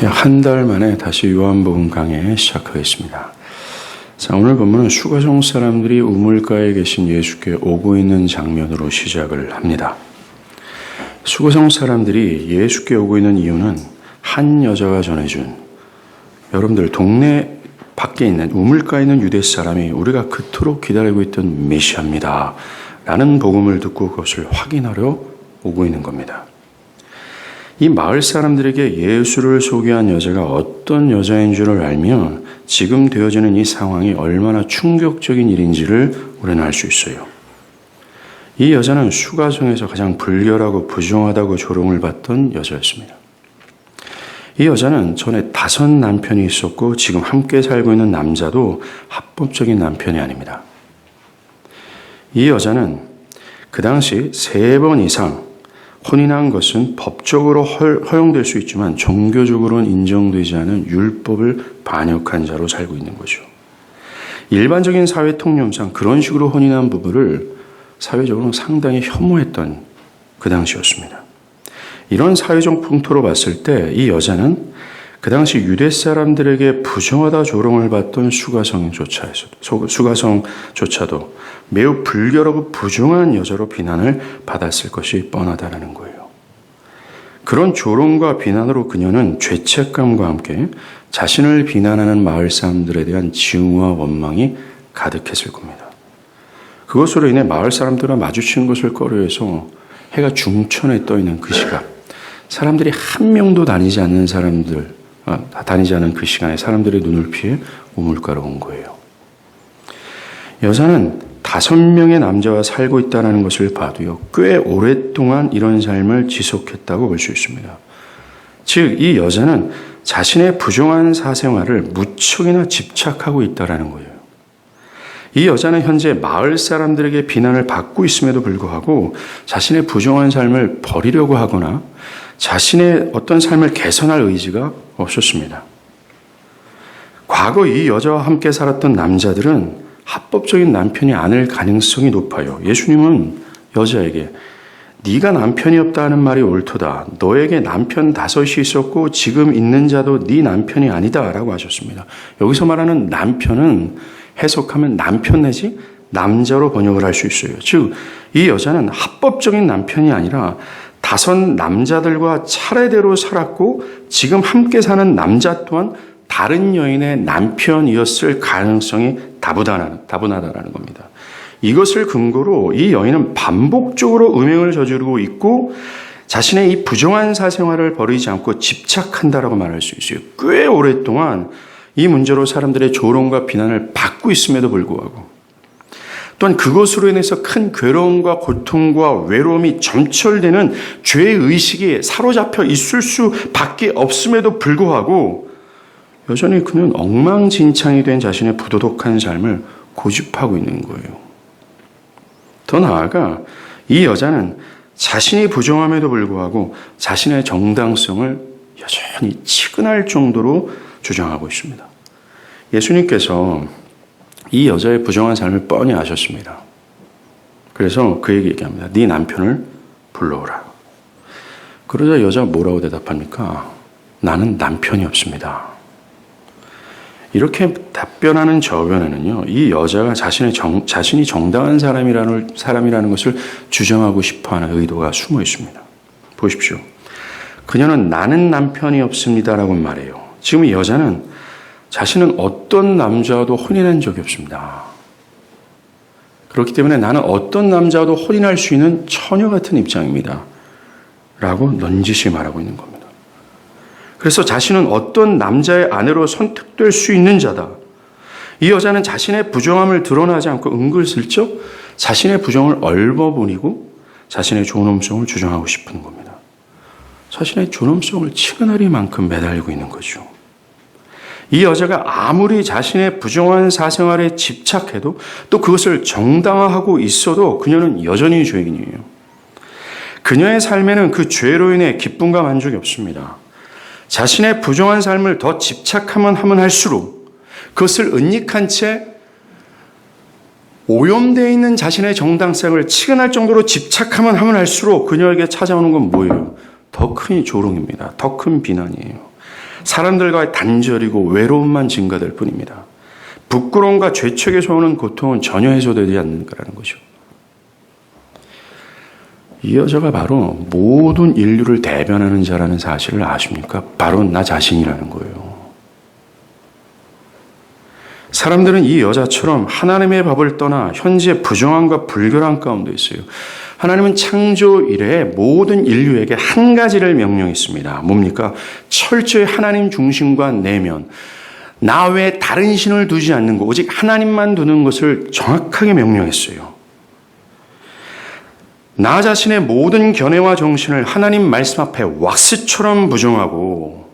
약 한 달 만에 다시 요한복음 강해 시작하겠습니다. 자, 오늘 본문은 수가성 사람들이 우물가에 계신 예수께 오고 있는 장면으로 시작을 합니다. 수가성 사람들이 예수께 오고 있는 이유는 한 여자가 전해준, 여러분들 동네 밖에 있는 우물가에 있는 유대 사람이 우리가 그토록 기다리고 있던 메시아입니다 라는 복음을 듣고 그것을 확인하려 오고 있는 겁니다. 이 마을 사람들에게 예수를 소개한 여자가 어떤 여자인 줄을 알면 지금 되어지는 이 상황이 얼마나 충격적인 일인지를 우리는 알 수 있어요. 이 여자는 수가성에서 가장 불결하고 부정하다고 조롱을 받던 여자였습니다. 이 여자는 전에 5 남편이 있었고 지금 함께 살고 있는 남자도 합법적인 남편이 아닙니다. 이 여자는 그 당시 3번 이상 혼인한 것은 법적으로 허용될 수 있지만 종교적으로는 인정되지 않은 율법을 반역한 자로 살고 있는 거죠. 일반적인 사회 통념상 그런 식으로 혼인한 부부를 사회적으로 상당히 혐오했던 그 당시였습니다. 이런 사회적 풍토로 봤을 때 이 여자는 그 당시 유대 사람들에게 부정하다 조롱을 받던 수가성조차도 매우 불결하고 부정한 여자로 비난을 받았을 것이 뻔하다는 거예요. 그런 조롱과 비난으로 그녀는 죄책감과 함께 자신을 비난하는 마을 사람들에 대한 증오와 원망이 가득했을 겁니다. 그것으로 인해 마을 사람들과 마주치는 것을 꺼려해서 해가 중천에 떠 있는 그 시각, 사람들이 한 명도 다니지 않는 그 시간에 사람들의 눈을 피해 우물가로 온 거예요. 여자는 5명의 남자와 살고 있다는 것을 봐도요, 꽤 오랫동안 이런 삶을 지속했다고 볼 수 있습니다. 즉, 이 여자는 자신의 부정한 사생활을 무척이나 집착하고 있다는 거예요. 이 여자는 현재 마을 사람들에게 비난을 받고 있음에도 불구하고 자신의 부정한 삶을 버리려고 하거나 자신의 어떤 삶을 개선할 의지가 없었습니다. 과거 이 여자와 함께 살았던 남자들은 합법적인 남편이 아닐 가능성이 높아요. 예수님은 여자에게 네가 남편이 없다는 말이 옳도다. 너에게 남편 5이 있었고 지금 있는 자도 네 남편이 아니다 라고 하셨습니다. 여기서 말하는 남편은 해석하면 남편 내지 남자로 번역을 할 수 있어요. 즉, 이 여자는 합법적인 남편이 아니라 5 남자들과 차례대로 살았고 지금 함께 사는 남자 또한 다른 여인의 남편이었을 가능성이 다분하다는 겁니다. 이것을 근거로 이 여인은 반복적으로 음행을 저지르고 있고 자신의 이 부정한 사생활을 버리지 않고 집착한다라고 말할 수 있어요. 꽤 오랫동안 이 문제로 사람들의 조롱과 비난을 받고 있음에도 불구하고 또한 그것으로 인해서 큰 괴로움과 고통과 외로움이 점철되는 죄의식이 사로잡혀 있을 수밖에 없음에도 불구하고 여전히 그는 엉망진창이 된 자신의 부도덕한 삶을 고집하고 있는 거예요. 더 나아가 이 여자는 자신이 부정함에도 불구하고 자신의 정당성을 여전히 치근할 정도로 주장하고 있습니다. 예수님께서 이 여자의 부정한 삶을 뻔히 아셨습니다. 그래서 그에게 얘기합니다. 네 남편을 불러오라. 그러자 여자가 뭐라고 대답합니까? 나는 남편이 없습니다. 이렇게 답변하는 저변에는요, 이 여자가 자신이 정당한 사람이라는 것을 주장하고 싶어하는 의도가 숨어 있습니다. 보십시오. 그녀는 나는 남편이 없습니다라고 말해요. 지금 이 여자는 자신은 어떤 남자와도 혼인한 적이 없습니다. 그렇기 때문에 나는 어떤 남자와도 혼인할 수 있는 처녀 같은 입장입니다. 라고 넌지시 말하고 있는 겁니다. 그래서 자신은 어떤 남자의 아내로 선택될 수 있는 자다. 이 여자는 자신의 부정함을 드러나지 않고 은근슬쩍 자신의 부정을 얼버무리고 자신의 존엄성을 주장하고 싶은 겁니다. 자신의 존엄성을 치근하리만큼 매달리고 있는 거죠. 이 여자가 아무리 자신의 부정한 사생활에 집착해도 또 그것을 정당화하고 있어도 그녀는 여전히 죄인이에요. 그녀의 삶에는 그 죄로 인해 기쁨과 만족이 없습니다. 자신의 부정한 삶을 더 집착하면 할수록 그것을 은닉한 채 오염되어 있는 자신의 정당성을 치근할 정도로 집착하면 할수록 그녀에게 찾아오는 건 뭐예요? 더 큰 조롱입니다. 더 큰 비난이에요. 사람들과의 단절이고 외로움만 증가될 뿐입니다. 부끄러움과 죄책에서 오는 고통은 전혀 해소되지 않는 거라는 거죠. 이 여자가 바로 모든 인류를 대변하는 자라는 사실을 아십니까? 바로 나 자신이라는 거예요. 사람들은 이 여자처럼 하나님의 법을 떠나 현재 부정함과 불결함 가운데 있어요. 하나님은 창조 이래 모든 인류에게 한 가지를 명령했습니다. 뭡니까? 철저히 하나님 중심과 내면, 나 외에 다른 신을 두지 않는 것, 오직 하나님만 두는 것을 정확하게 명령했어요. 나 자신의 모든 견해와 정신을 하나님 말씀 앞에 왁스처럼 부정하고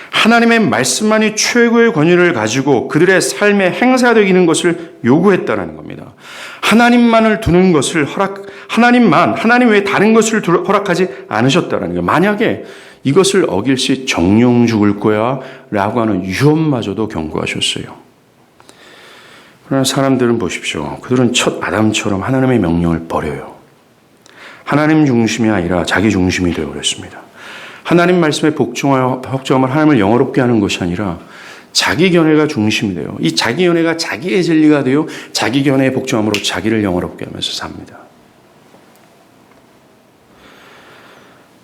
하나님의 말씀만이 최고의 권위를 가지고 그들의 삶에 행사되기는 것을 요구했다는 겁니다. 하나님만을 두는 것을 하나님 외에 다른 것을 허락하지 않으셨다는 거예요. 만약에 이것을 어길 시 정령 죽을 거야 라고 하는 위험마저도 경고하셨어요. 그러나 사람들은 보십시오. 그들은 첫 아담처럼 하나님의 명령을 버려요. 하나님 중심이 아니라 자기 중심이 되어버렸습니다. 하나님 말씀에 복종함을 하나님을 영어롭게 하는 것이 아니라 자기 견해가 중심이 돼요. 이 자기 견해가 자기의 진리가 되어 자기 견해에 복종함으로 자기를 영어롭게 하면서 삽니다.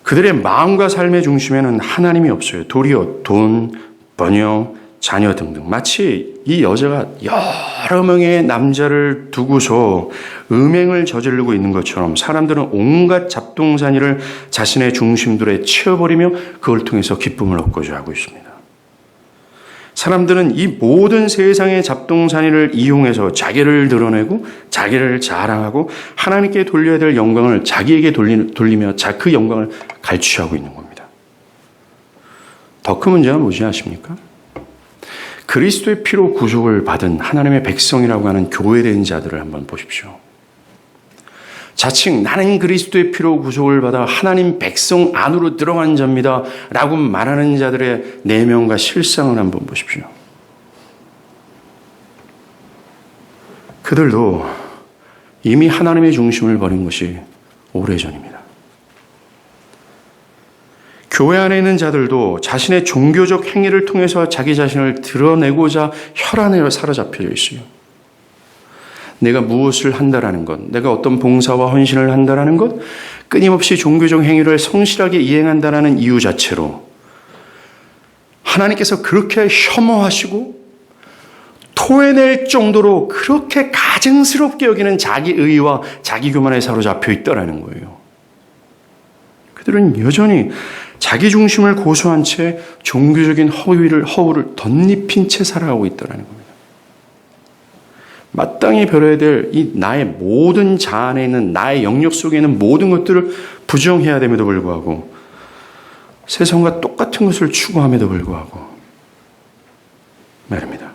그들의 마음과 삶의 중심에는 하나님이 없어요. 도리어 돈, 번영, 자녀 등등. 마치 이 여자가 여러 명의 남자를 두고서 음행을 저지르고 있는 것처럼 사람들은 온갖 잡동사니를 자신의 중심들에 채워버리며 그걸 통해서 기쁨을 얻고자 하고 있습니다. 사람들은 이 모든 세상의 잡동사니를 이용해서 자기를 드러내고 자기를 자랑하고 하나님께 돌려야 될 영광을 자기에게 돌리며 그 영광을 갈취하고 있는 겁니다. 더 큰 문제가 뭐지 아십니까? 그리스도의 피로 구속을 받은 하나님의 백성이라고 하는 교회된 자들을 한번 보십시오. 자칭 나는 그리스도의 피로 구속을 받아 하나님 백성 안으로 들어간 자입니다 라고 말하는 자들의 내면과 실상을 한번 보십시오. 그들도 이미 하나님의 중심을 버린 것이 오래전입니다. 교회 안에 있는 자들도 자신의 종교적 행위를 통해서 자기 자신을 드러내고자 혈안에 사로잡혀져 있어요. 내가 무엇을 한다라는 것, 내가 어떤 봉사와 헌신을 한다라는 것, 끊임없이 종교적 행위를 성실하게 이행한다라는 이유 자체로 하나님께서 그렇게 혐오하시고 토해낼 정도로 그렇게 가증스럽게 여기는 자기 의와 자기 교만에 사로잡혀 있다라는 거예요. 그들은 여전히 자기 중심을 고수한 채 종교적인 허울을 덧입힌 채 살아가고 있다는 겁니다. 마땅히 배려해야 될 이 나의 모든 자안에 있는 나의 영역 속에 있는 모든 것들을 부정해야 됨에도 불구하고 세상과 똑같은 것을 추구함에도 불구하고 말입니다.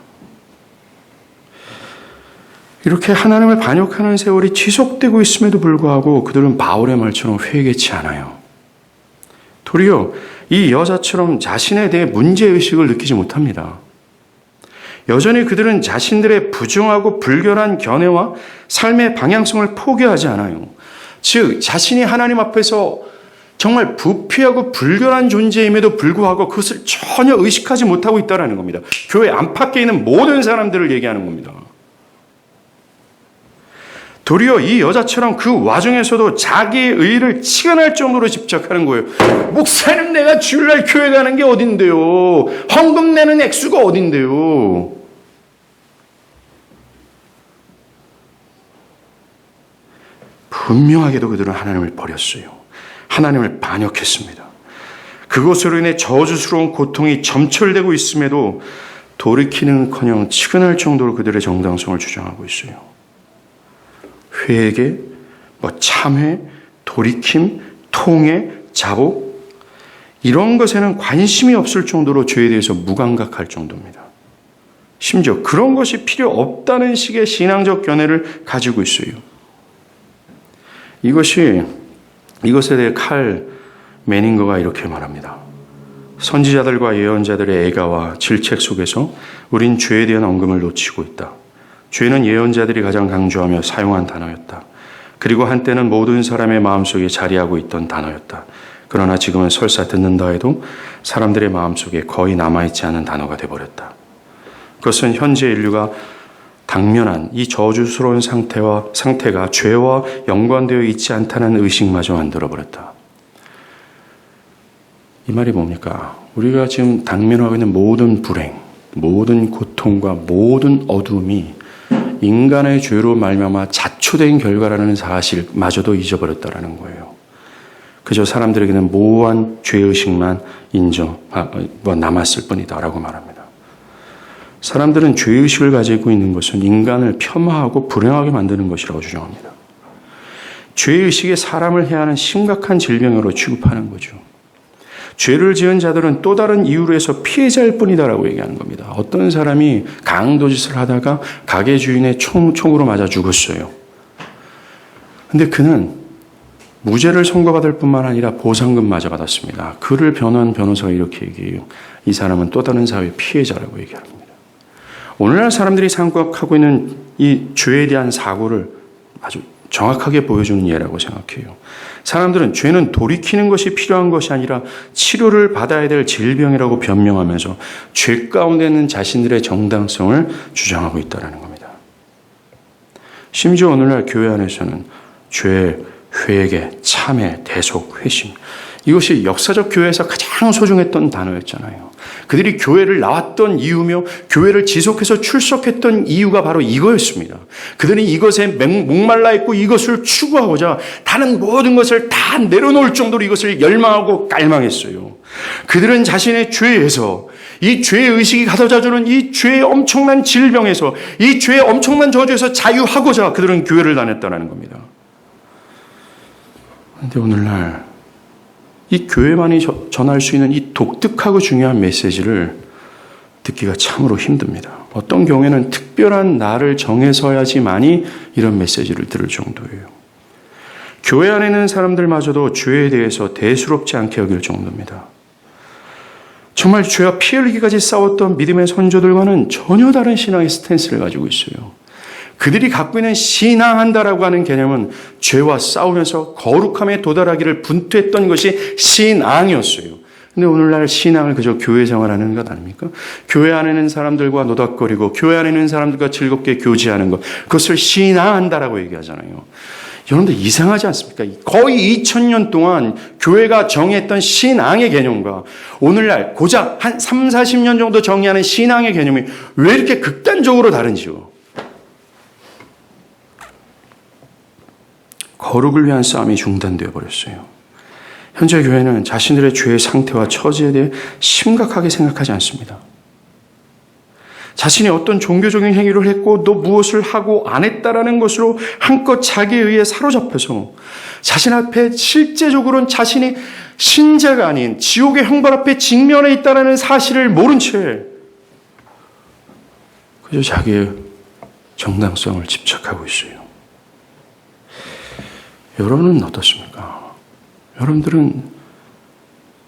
이렇게 하나님을 반역하는 세월이 지속되고 있음에도 불구하고 그들은 바울의 말처럼 회개치 않아요. 도리어 이 여자처럼 자신에 대해 문제의식을 느끼지 못합니다. 여전히 그들은 자신들의 부정하고 불결한 견해와 삶의 방향성을 포기하지 않아요. 즉 자신이 하나님 앞에서 정말 부패하고 불결한 존재임에도 불구하고 그것을 전혀 의식하지 못하고 있다는 겁니다. 교회 안팎에 있는 모든 사람들을 얘기하는 겁니다. 도리어 이 여자처럼 그 와중에서도 자기의 의의를 치근할 정도로 집착하는 거예요. 목사님 내가 주일날 교회 가는 게 어딘데요. 헌금 내는 액수가 어딘데요. 분명하게도 그들은 하나님을 버렸어요. 하나님을 반역했습니다. 그것으로 인해 저주스러운 고통이 점철되고 있음에도 돌이키는커녕 치근할 정도로 그들의 정당성을 주장하고 있어요. 회개, 참회, 돌이킴, 통회, 자복 이런 것에는 관심이 없을 정도로 죄에 대해서 무감각할 정도입니다. 심지어 그런 것이 필요 없다는 식의 신앙적 견해를 가지고 있어요. 이것에 대해 칼 메닝거가 이렇게 말합니다. 선지자들과 예언자들의 애가와 질책 속에서 우린 죄에 대한 언급을 놓치고 있다. 죄는 예언자들이 가장 강조하며 사용한 단어였다. 그리고 한때는 모든 사람의 마음속에 자리하고 있던 단어였다. 그러나 지금은 설사 듣는다 해도 사람들의 마음속에 거의 남아있지 않은 단어가 되어버렸다. 그것은 현재 인류가 당면한 이 저주스러운 상태가 죄와 연관되어 있지 않다는 의식마저 만들어버렸다. 이 말이 뭡니까? 우리가 지금 당면하고 있는 모든 불행, 모든 고통과 모든 어둠이 인간의 죄로 말미암아 자초된 결과라는 사실마저도 잊어버렸다라는 거예요. 그저 사람들에게는 모호한 죄의식만 남았을 뿐이다라고 말합니다. 사람들은 죄의식을 가지고 있는 것은 인간을 폄하하고 불행하게 만드는 것이라고 주장합니다. 죄의식이 사람을 해야 하는 심각한 질병으로 취급하는 거죠. 죄를 지은 자들은 또 다른 이유로 해서 피해자일 뿐이다라고 얘기하는 겁니다. 어떤 사람이 강도짓을 하다가 가게 주인의 총으로 맞아 죽었어요. 근데 그는 무죄를 선고받을 뿐만 아니라 보상금마저 받았습니다. 그를 변호한 변호사가 이렇게 얘기해요. 이 사람은 또 다른 사회의 피해자라고 얘기합니다. 오늘날 사람들이 생각하고 있는 이 죄에 대한 사고를 아주 정확하게 보여주는 예라고 생각해요. 사람들은 죄는 돌이키는 것이 필요한 것이 아니라 치료를 받아야 될 질병이라고 변명하면서 죄 가운데 있는 자신들의 정당성을 주장하고 있다는 겁니다. 심지어 오늘날 교회 안에서는 죄, 회개, 참회, 대속, 회심, 이것이 역사적 교회에서 가장 소중했던 단어였잖아요. 그들이 교회를 나왔던 이유며 교회를 지속해서 출석했던 이유가 바로 이거였습니다. 그들이 이것에 목말라 있고 이것을 추구하고자 다른 모든 것을 다 내려놓을 정도로 이것을 열망하고 깔망했어요. 그들은 자신의 죄에서, 이 죄의 의식이 가둬다주는 이 죄의 엄청난 질병에서, 이 죄의 엄청난 저주에서 자유하고자 그들은 교회를 다녔다는 겁니다. 그런데 오늘날 이 교회만이 전할 수 있는 이 독특하고 중요한 메시지를 듣기가 참으로 힘듭니다. 어떤 경우에는 특별한 날을 정해서야지만이 이런 메시지를 들을 정도예요. 교회 안에 있는 사람들마저도 죄에 대해서 대수롭지 않게 여길 정도입니다. 정말 죄와 피 흘리기까지 싸웠던 믿음의 선조들과는 전혀 다른 신앙의 스탠스를 가지고 있어요. 그들이 갖고 있는 신앙한다라고 하는 개념은 죄와 싸우면서 거룩함에 도달하기를 분투했던 것이 신앙이었어요. 근데 오늘날 신앙을 그저 교회 생활하는 것 아닙니까? 교회 안에 있는 사람들과 노닥거리고 교회 안에 있는 사람들과 즐겁게 교제하는 것, 그것을 신앙한다라고 얘기하잖아요. 여러분들 이상하지 않습니까? 거의 2000년 동안 교회가 정의했던 신앙의 개념과 오늘날 고작 한 3, 40년 정도 정의하는 신앙의 개념이 왜 이렇게 극단적으로 다른지요? 거룩을 위한 싸움이 중단되어 버렸어요. 현재 교회는 자신들의 죄의 상태와 처지에 대해 심각하게 생각하지 않습니다. 자신이 어떤 종교적인 행위를 했고 또 무엇을 하고 안 했다라는 것으로 한껏 자기에 의해 사로잡혀서 자신 앞에 실제적으로는 자신이 신자가 아닌 지옥의 형벌 앞에 직면해 있다는 사실을 모른 채 그저 자기의 정당성을 집착하고 있어요. 여러분은 어떻습니까? 여러분들은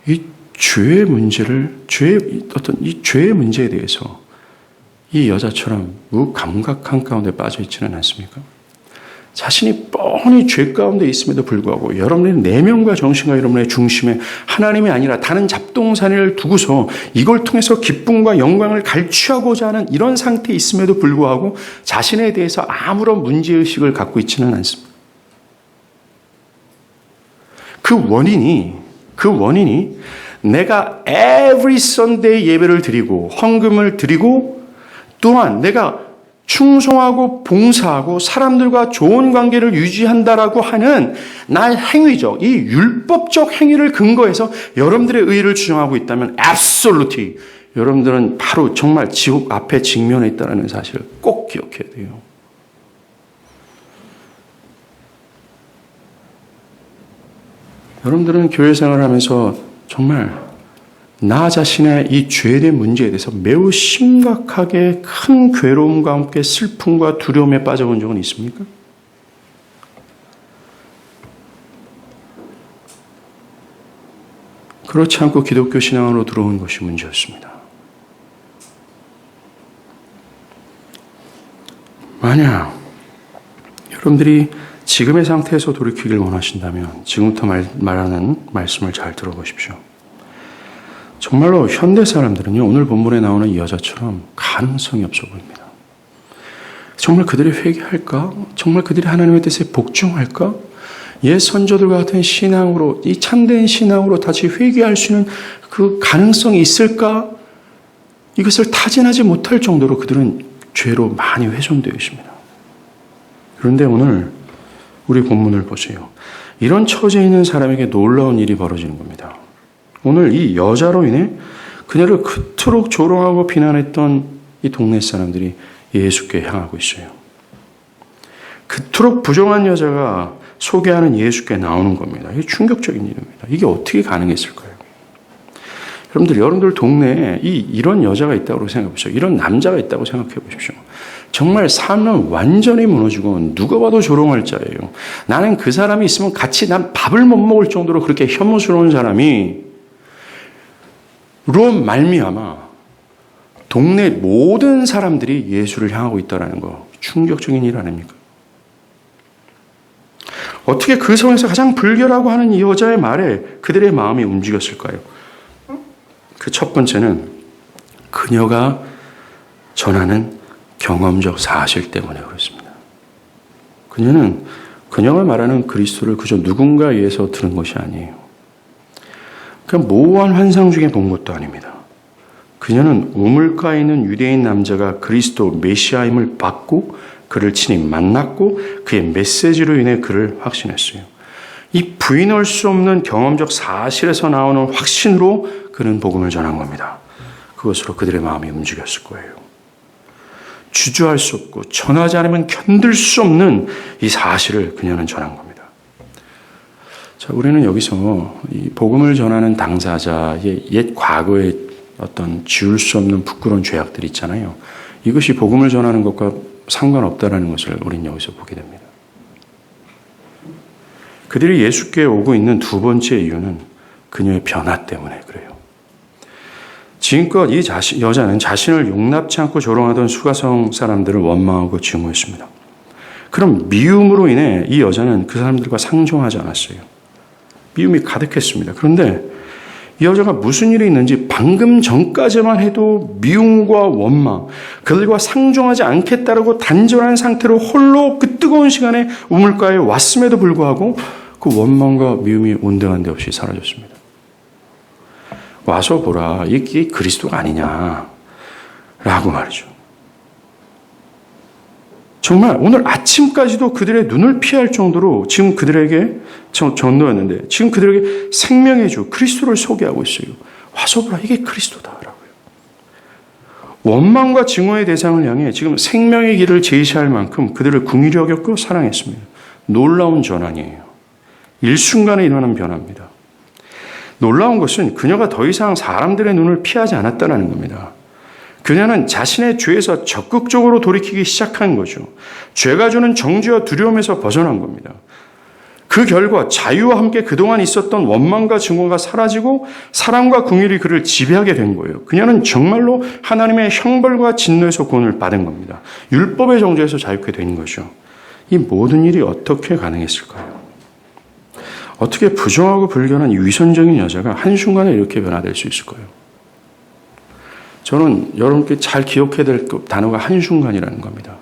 이 죄의 문제를, 이 죄의 문제에 대해서 이 여자처럼 무감각한 가운데 빠져 있지는 않습니까? 자신이 뻔히 죄 가운데 있음에도 불구하고 여러분의 내면과 정신과 여러분의 중심에 하나님이 아니라 다른 잡동사니를 두고서 이걸 통해서 기쁨과 영광을 갈취하고자 하는 이런 상태에 있음에도 불구하고 자신에 대해서 아무런 문제의식을 갖고 있지는 않습니다. 그 원인이 내가 every Sunday 예배를 드리고 헌금을 드리고 또한 내가 충성하고 봉사하고 사람들과 좋은 관계를 유지한다라고 하는 나의 행위적, 이 율법적 행위를 근거해서 여러분들의 의의를 주장하고 있다면 absolutely 여러분들은 바로 정말 지옥 앞에 직면해 있다는 사실을 꼭 기억해야 돼요. 여러분들은 교회 생활하면서 정말 나 자신의 이 죄의 문제에 대해서 매우 심각하게 큰 괴로움과 함께 슬픔과 두려움에 빠져본 적은 있습니까? 그렇지 않고 기독교 신앙으로 들어온 것이 문제였습니다. 만약 여러분들이 지금의 상태에서 돌이키길 원하신다면 지금부터 말하는 말씀을 잘 들어보십시오. 정말로 현대 사람들은요, 오늘 본문에 나오는 이 여자처럼 가능성이 없어 보입니다. 정말 그들이 회개할까? 정말 그들이 하나님의 뜻에 복종할까? 옛 선조들과 같은 신앙으로, 이 참된 신앙으로 다시 회개할 수 있는 그 가능성이 있을까? 이것을 타진하지 못할 정도로 그들은 죄로 많이 훼손되어 있습니다. 그런데 오늘 우리 본문을 보세요. 이런 처지에 있는 사람에게 놀라운 일이 벌어지는 겁니다. 오늘 이 여자로 인해 그녀를 그토록 조롱하고 비난했던 이 동네 사람들이 예수께 향하고 있어요. 그토록 부정한 여자가 소개하는 예수께 나오는 겁니다. 이게 충격적인 일입니다. 이게 어떻게 가능했을까요? 여러분들 동네에 이런 여자가 있다고 생각해 보십시오. 이런 남자가 있다고 생각해 보십시오. 정말 삶은 완전히 무너지고 누가 봐도 조롱할 자예요. 나는 그 사람이 있으면 같이 난 밥을 못 먹을 정도로 그렇게 혐오스러운 사람이 로 말미암아 동네 모든 사람들이 예수를 향하고 있다는 거 충격적인 일 아닙니까? 어떻게 그 성에서 가장 불결하고 하는 이 여자의 말에 그들의 마음이 움직였을까요? 그 첫 번째는 그녀가 전하는 경험적 사실 때문에 그렇습니다. 그녀가 말하는 그리스도를 그저 누군가에 의해서 들은 것이 아니에요. 그냥 모호한 환상 중에 본 것도 아닙니다. 그녀는 우물가에 있는 유대인 남자가 그리스도 메시아임을 받고 그를 친히 만났고 그의 메시지로 인해 그를 확신했어요. 이 부인할 수 없는 경험적 사실에서 나오는 확신으로 그는 복음을 전한 겁니다. 그것으로 그들의 마음이 움직였을 거예요. 주저할 수 없고 전하지 않으면 견딜 수 없는 이 사실을 그녀는 전한 겁니다. 자, 우리는 여기서 이 복음을 전하는 당사자의 옛 과거의 어떤 지울 수 없는 부끄러운 죄악들이 있잖아요. 이것이 복음을 전하는 것과 상관없다는 것을 우리는 여기서 보게 됩니다. 그들이 예수께 오고 있는 두 번째 이유는 그녀의 변화 때문에 그래요. 지금껏 이 여자는 자신을 용납치 않고 조롱하던 수가성 사람들을 원망하고 증오했습니다. 그럼 미움으로 인해 이 여자는 그 사람들과 상종하지 않았어요. 미움이 가득했습니다. 그런데 이 여자가 무슨 일이 있는지 방금 전까지만 해도 미움과 원망, 그들과 상종하지 않겠다라고 단절한 상태로 홀로 그 뜨거운 시간에 우물가에 왔음에도 불구하고 그 원망과 미움이 온데간데 없이 사라졌습니다. 와서 보라, 이게 그리스도가 아니냐라고 말이죠. 정말 오늘 아침까지도 그들의 눈을 피할 정도로 지금 그들에게 전도였는데 지금 그들에게 생명의 주 그리스도를 소개하고 있어요. 와서 보라, 이게 그리스도다라고요. 원망과 증오의 대상을 향해 지금 생명의 길을 제시할 만큼 그들을 긍휼히 여겼고 사랑했습니다. 놀라운 전환이에요. 일순간에 일어난 변화입니다. 놀라운 것은 그녀가 더 이상 사람들의 눈을 피하지 않았다는 겁니다. 그녀는 자신의 죄에서 적극적으로 돌이키기 시작한 거죠. 죄가 주는 정죄와 두려움에서 벗어난 겁니다. 그 결과 자유와 함께 그동안 있었던 원망과 증오가 사라지고 사랑과 긍휼이 그를 지배하게 된 거예요. 그녀는 정말로 하나님의 형벌과 진노에서 구원을 받은 겁니다. 율법의 정죄에서 자유케 된 거죠. 이 모든 일이 어떻게 가능했을까요? 어떻게 부정하고 불결한 이 위선적인 여자가 한순간에 이렇게 변화될 수 있을까요? 저는 여러분께 잘 기억해야 될 단어가 한순간이라는 겁니다.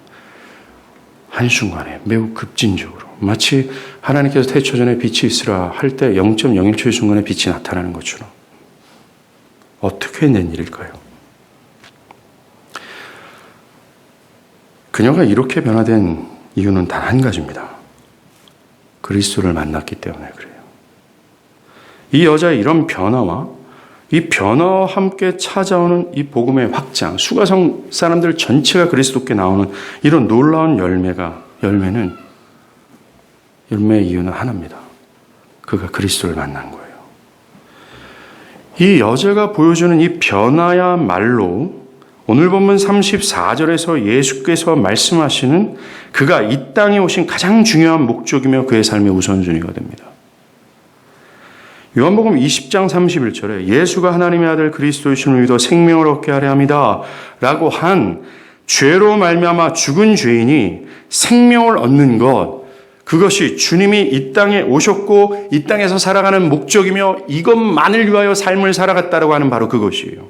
한순간에 매우 급진적으로 마치 하나님께서 태초전에 빛이 있으라 할 때 0.01초의 순간에 빛이 나타나는 것처럼 어떻게 낸 일일까요? 그녀가 이렇게 변화된 이유는 단 한 가지입니다. 그리스도를 만났기 때문에 그래요. 이 여자의 이런 변화와 이 변화와 함께 찾아오는 이 복음의 확장, 수가성 사람들 전체가 그리스도께 나오는 이런 놀라운 열매의 이유는 하나입니다. 그가 그리스도를 만난 거예요. 이 여자가 보여주는 이 변화야말로 오늘 본문 34절에서 예수께서 말씀하시는 그가 이 땅에 오신 가장 중요한 목적이며 그의 삶의 우선순위가 됩니다. 요한복음 20장 31절에 예수가 하나님의 아들 그리스도이심을 믿어 생명을 얻게 하려 합니다 라고 한 죄로 말미암아 죽은 죄인이 생명을 얻는 것, 그것이 주님이 이 땅에 오셨고 이 땅에서 살아가는 목적이며 이것만을 위하여 삶을 살아갔다라고 하는 바로 그것이에요.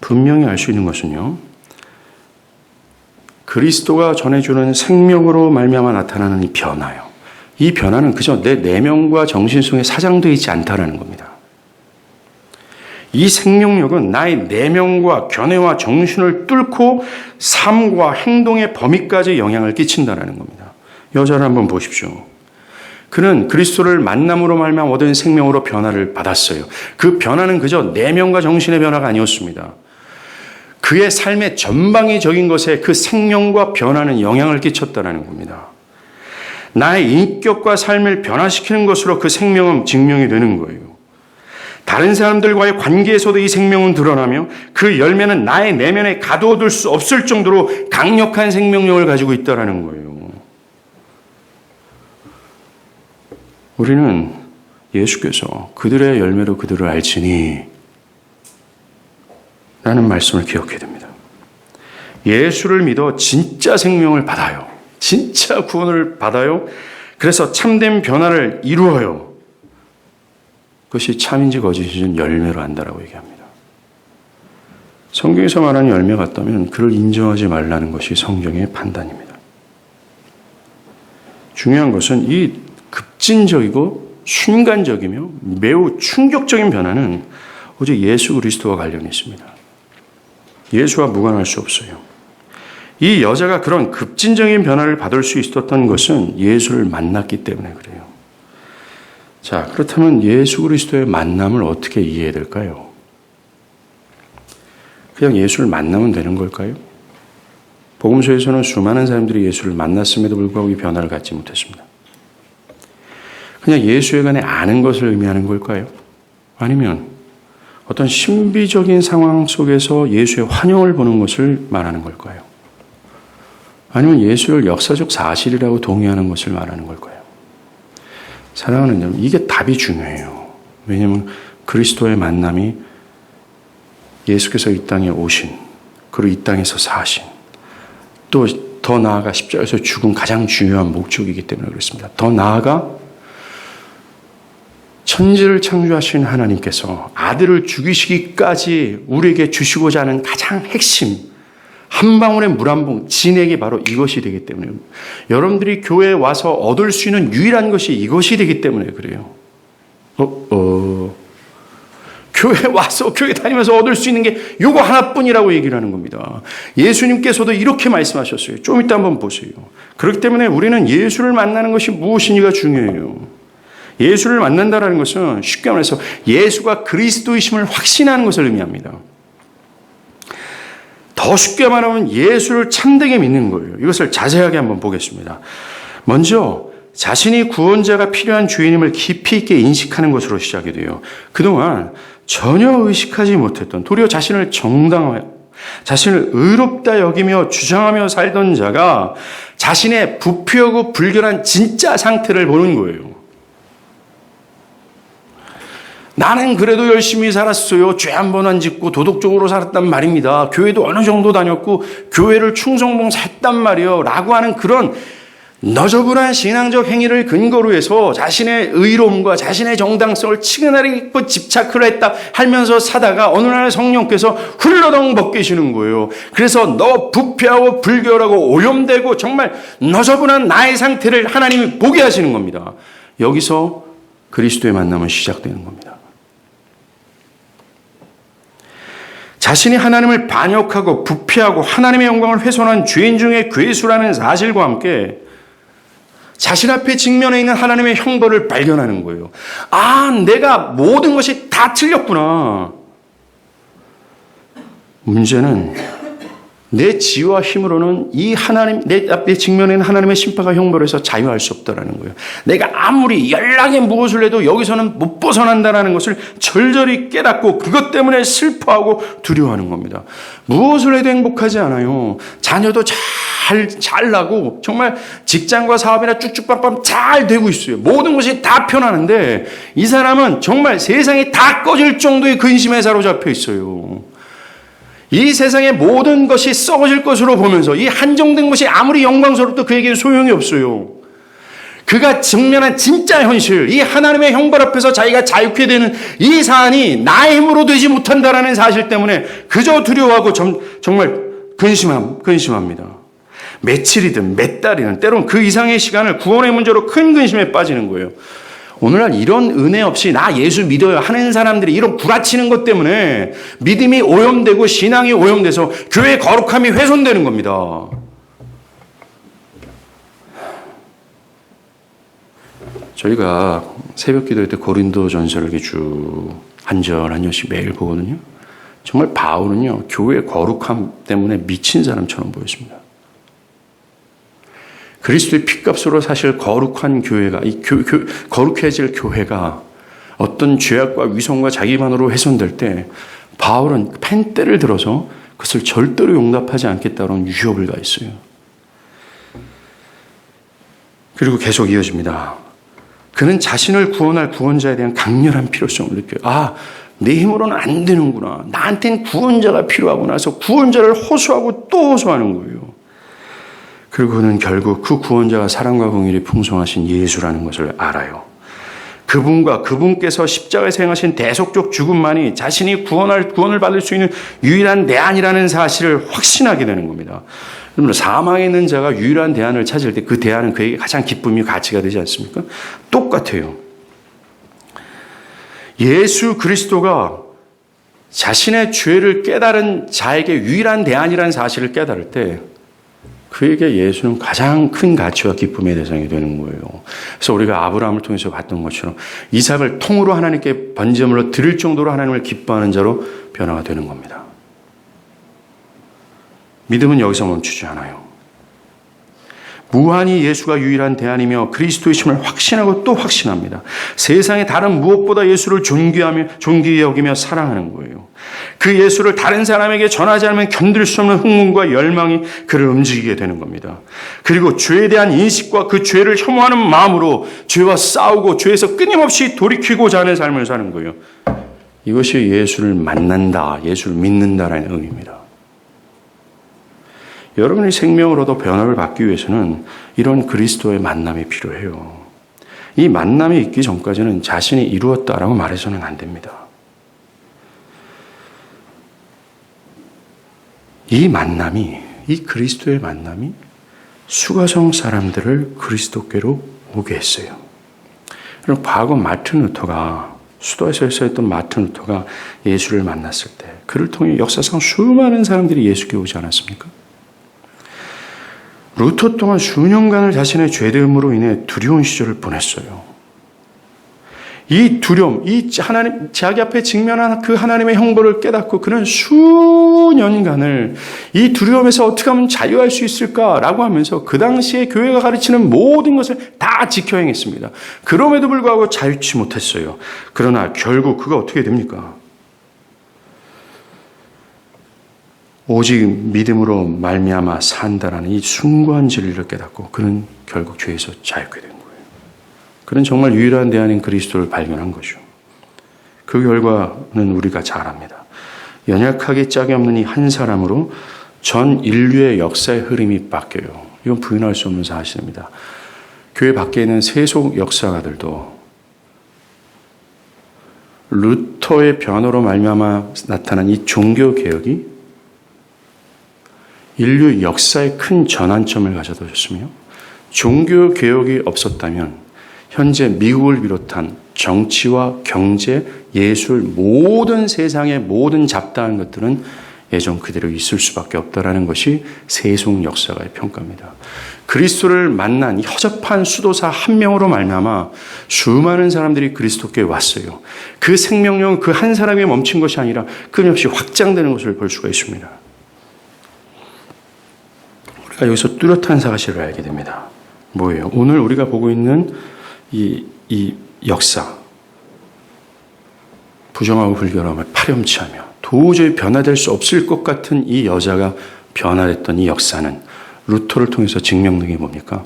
분명히 알 수 있는 것은요, 그리스도가 전해주는 생명으로 말미암아 나타나는 이 변화요. 이 변화는 그저 내 내면과 정신 속에 사장되어 있지 않다라는 겁니다. 이 생명력은 나의 내면과 견해와 정신을 뚫고 삶과 행동의 범위까지 영향을 끼친다는 겁니다. 여자를 한번 보십시오. 그는 그리스도를 만남으로 말미암아 얻은 생명으로 변화를 받았어요. 그 변화는 그저 내면과 정신의 변화가 아니었습니다. 그의 삶의 전방위적인 것에 그 생명과 변화는 영향을 끼쳤다는 겁니다. 나의 인격과 삶을 변화시키는 것으로 그 생명은 증명이 되는 거예요. 다른 사람들과의 관계에서도 이 생명은 드러나며 그 열매는 나의 내면에 가둬둘 수 없을 정도로 강력한 생명력을 가지고 있다는 거예요. 우리는 예수께서 그들의 열매로 그들을 알지니 라는 말씀을 기억해야 됩니다. 예수를 믿어 진짜 생명을 받아요. 진짜 구원을 받아요. 그래서 참된 변화를 이루어요. 그것이 참인지 거짓인지는 열매로 안다라고 얘기합니다. 성경에서 말하는 열매 같다면 그를 인정하지 말라는 것이 성경의 판단입니다. 중요한 것은 이 급진적이고 순간적이며 매우 충격적인 변화는 오직 예수 그리스도와 관련이 있습니다. 예수와 무관할 수 없어요. 이 여자가 그런 급진적인 변화를 받을 수 있었던 것은 예수를 만났기 때문에 그래요. 자, 그렇다면 예수 그리스도의 만남을 어떻게 이해해야 될까요? 그냥 예수를 만나면 되는 걸까요? 복음서에서는 수많은 사람들이 예수를 만났음에도 불구하고 이 변화를 갖지 못했습니다. 그냥 예수에 관해 아는 것을 의미하는 걸까요? 아니면 어떤 신비적인 상황 속에서 예수의 환영을 보는 것을 말하는 걸까요? 아니면 예수를 역사적 사실이라고 동의하는 것을 말하는 걸까요? 사랑하는 여러분, 이게 답이 중요해요. 왜냐하면 그리스도의 만남이 예수께서 이 땅에 오신, 그리고 이 땅에서 사신, 또 더 나아가 십자가에서 죽은 가장 중요한 목적이기 때문에 그렇습니다. 더 나아가 천지를 창조하신 하나님께서 아들을 죽이시기까지 우리에게 주시고자 하는 가장 핵심, 한 방울의 물 한 봉, 진액이 바로 이것이 되기 때문에, 여러분들이 교회에 와서 얻을 수 있는 유일한 것이 이것이 되기 때문에 그래요. 교회 와서 교회 다니면서 얻을 수 있는 게 이거 하나뿐이라고 얘기를 하는 겁니다. 예수님께서도 이렇게 말씀하셨어요. 좀 이따 한번 보세요. 그렇기 때문에 우리는 예수를 만나는 것이 무엇인지가 중요해요. 예수를 만난다는 것은 쉽게 말해서 예수가 그리스도이심을 확신하는 것을 의미합니다. 더 쉽게 말하면 예수를 참되게 믿는 거예요. 이것을 자세하게 한번 보겠습니다. 먼저 자신이 구원자가 필요한 주인임을 깊이 있게 인식하는 것으로 시작이 돼요. 그동안 전혀 의식하지 못했던, 도리어 자신을 정당하여 자신을 의롭다 여기며 주장하며 살던 자가 자신의 부패하고 불결한 진짜 상태를 보는 거예요. 나는 그래도 열심히 살았어요. 죄 한 번 안 짓고 도덕적으로 살았단 말입니다. 교회도 어느 정도 다녔고 교회를 충성봉사했단 말이에요. 라고 하는 그런 너저분한 신앙적 행위를 근거로 해서 자신의 의로움과 자신의 정당성을 치근하게 집착을 했다 하면서 사다가 어느 날 성령께서 훌러덩 벗기시는 거예요. 그래서 너 부패하고 불결하고 오염되고 정말 너저분한 나의 상태를 하나님이 보게 하시는 겁니다. 여기서 그리스도의 만남은 시작되는 겁니다. 자신이 하나님을 반역하고 부패하고 하나님의 영광을 훼손한 죄인 중에 괴수라는 사실과 함께 자신 앞에 직면해 있는 하나님의 형벌을 발견하는 거예요. 아, 내가 모든 것이 다 틀렸구나. 문제는 내 지와 힘으로는 이 하나님, 내 앞에 직면해 있는 하나님의 심판과 형벌에서 자유할 수 없다는 거예요. 내가 아무리 연락에 무엇을 해도 여기서는 못 벗어난다는 것을 절절히 깨닫고 그것 때문에 슬퍼하고 두려워하는 겁니다. 무엇을 해도 행복하지 않아요. 자녀도 잘 나고 정말 직장과 사업이나 쭉쭉빵빵 잘 되고 있어요. 모든 것이 다 편하는데 이 사람은 정말 세상이 다 꺼질 정도의 근심에 사로잡혀 있어요. 이 세상의 모든 것이 썩어질 것으로 보면서 이 한정된 것이 아무리 영광스럽도 그에게는 소용이 없어요. 그가 직면한 진짜 현실, 이 하나님의 형벌 앞에서 자기가 자유케 되는 이 사안이 나의 힘으로 되지 못한다라는 사실 때문에 그저 두려워하고 정말 근심합니다. 며칠이든 몇 달이든 때로는 그 이상의 시간을 구원의 문제로 큰 근심에 빠지는 거예요. 오늘날 이런 은혜 없이 나 예수 믿어요 하는 사람들이 이런 구라치는 것 때문에 믿음이 오염되고 신앙이 오염돼서 교회의 거룩함이 훼손되는 겁니다. 저희가 새벽 기도회 때 고린도 전서를 이렇게 쭉 한 절 한 절씩 매일 보거든요. 정말 바울은요, 교회의 거룩함 때문에 미친 사람처럼 보였습니다. 그리스도의 피값으로 사실 거룩한 교회가, 거룩해질 교회가 어떤 죄악과 위선과 자기만으로 훼손될 때 바울은 펜대를 들어서 그것을 절대로 용납하지 않겠다는 위협을 가했어요. 그리고 계속 이어집니다. 그는 자신을 구원할 구원자에 대한 강렬한 필요성을 느껴요. 내 힘으로는 안 되는구나. 나한테는 구원자가 필요하구나. 그래서 구원자를 호소하고 또 호소하는 거예요. 그리고 그는 결국 그 구원자가 사랑과 공의를 풍성하신 예수라는 것을 알아요. 그분께서 십자가에서 행하신 대속적 죽음만이 자신이 구원을 받을 수 있는 유일한 대안이라는 사실을 확신하게 되는 겁니다. 그러면 사망에 있는 자가 유일한 대안을 찾을 때 그 대안은 그에게 가장 기쁨이 가치가 되지 않습니까? 똑같아요. 예수 그리스도가 자신의 죄를 깨달은 자에게 유일한 대안이라는 사실을 깨달을 때 그에게 예수는 가장 큰 가치와 기쁨의 대상이 되는 거예요. 그래서 우리가 아브라함을 통해서 봤던 것처럼 이삭을 통으로 하나님께 번제물로 드릴 정도로 하나님을 기뻐하는 자로 변화가 되는 겁니다. 믿음은 여기서 멈추지 않아요. 무한히 예수가 유일한 대안이며 그리스도의 심을 확신하고 또 확신합니다. 세상의 다른 무엇보다 예수를 존귀히 여기며 사랑하는 거예요. 그 예수를 다른 사람에게 전하지 않으면 견딜 수 없는 흥분과 열망이 그를 움직이게 되는 겁니다. 그리고 죄에 대한 인식과 그 죄를 혐오하는 마음으로 죄와 싸우고 죄에서 끊임없이 돌이키고자 하는 삶을 사는 거예요. 이것이 예수를 만난다, 예수를 믿는다라는 의미입니다. 여러분의 생명으로도 변화를 받기 위해서는 이런 그리스도의 만남이 필요해요. 이 만남이 있기 전까지는 자신이 이루었다라고 말해서는 안 됩니다. 이 그리스도의 만남이 수가성 사람들을 그리스도께로 오게 했어요. 그럼 과거 마틴 루터가, 수도에서 했던 마틴 루터가 예수를 만났을 때 그를 통해 역사상 수많은 사람들이 예수께 오지 않았습니까? 루터 동안 수년간을 자신의 죄됨으로 인해 두려운 시절을 보냈어요. 이 두려움, 자기 앞에 직면한 그 하나님의 형벌을 깨닫고 그는 수년간을 이 두려움에서 어떻게 하면 자유할 수 있을까라고 하면서 그 당시에 교회가 가르치는 모든 것을 다 지켜 행했습니다. 그럼에도 불구하고 자유치 못했어요. 그러나 결국 그가 어떻게 됩니까? 오직 믿음으로 말미암아 산다라는 이 숭고한 진리를 깨닫고 그는 결국 죄에서 자유케 된 거예요. 그는 정말 유일한 대안인 그리스도를 발견한 거죠. 그 결과는 우리가 잘 압니다. 연약하기 짝이 없는 이 한 사람으로 전 인류의 역사의 흐름이 바뀌어요. 이건 부인할 수 없는 사실입니다. 교회 밖에 있는 세속 역사가들도 루터의 변호로 말미암아 나타난 이 종교 개혁이 인류 역사의 큰 전환점을 가져다 줬으며 종교 개혁이 없었다면 현재 미국을 비롯한 정치와 경제, 예술, 모든 세상의 모든 잡다한 것들은 예전 그대로 있을 수밖에 없다라는 것이 세속 역사가의 평가입니다. 그리스도를 만난 이 허접한 수도사 한 명으로 말미암아 수많은 사람들이 그리스도께 왔어요. 그 생명력은 그 한 사람에 멈춘 것이 아니라 끊임없이 확장되는 것을 볼 수가 있습니다. 여기서 뚜렷한 사실을 알게 됩니다. 뭐예요? 오늘 우리가 보고 있는 이 역사, 부정하고 불결함을 파렴치하며 도저히 변화될 수 없을 것 같은 이 여자가 변화됐던 이 역사는 루터를 통해서 증명된 게 뭡니까?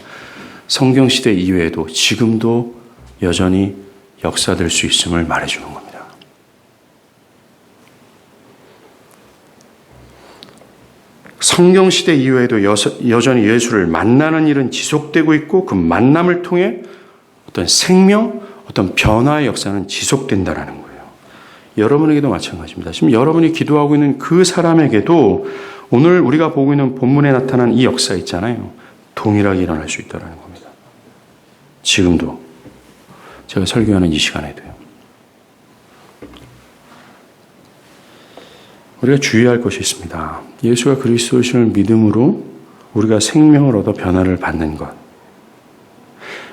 성경시대 이외에도 지금도 여전히 역사될 수 있음을 말해주는 겁니다. 성경 시대 이후에도 여전히 예수를 만나는 일은 지속되고 있고 그 만남을 통해 어떤 생명, 어떤 변화의 역사는 지속된다라는 거예요. 여러분에게도 마찬가지입니다. 지금 여러분이 기도하고 있는 그 사람에게도 오늘 우리가 보고 있는 본문에 나타난 이 역사 있잖아요. 동일하게 일어날 수 있다는 겁니다. 지금도 제가 설교하는 이 시간에도요. 우리가 주의할 것이 있습니다. 예수가 그리스도이심을 믿음으로 우리가 생명을 얻어 변화를 받는 것.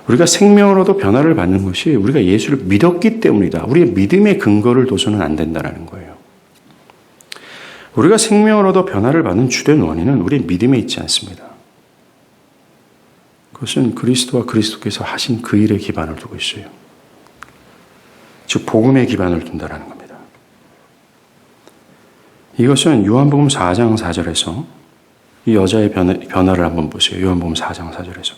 우리가 생명을 얻어 변화를 받는 것이 우리가 예수를 믿었기 때문이다. 우리의 믿음의 근거를 둬서는 안 된다는 거예요. 우리가 생명을 얻어 변화를 받는 주된 원인은 우리의 믿음에 있지 않습니다. 그것은 그리스도와 그리스도께서 하신 그 일에 기반을 두고 있어요. 즉 복음에 기반을 둔다는 겁니다. 이것은 요한복음 4장 4절에서 이 여자의 변화를 한번 보세요. 요한복음 4장 4절에서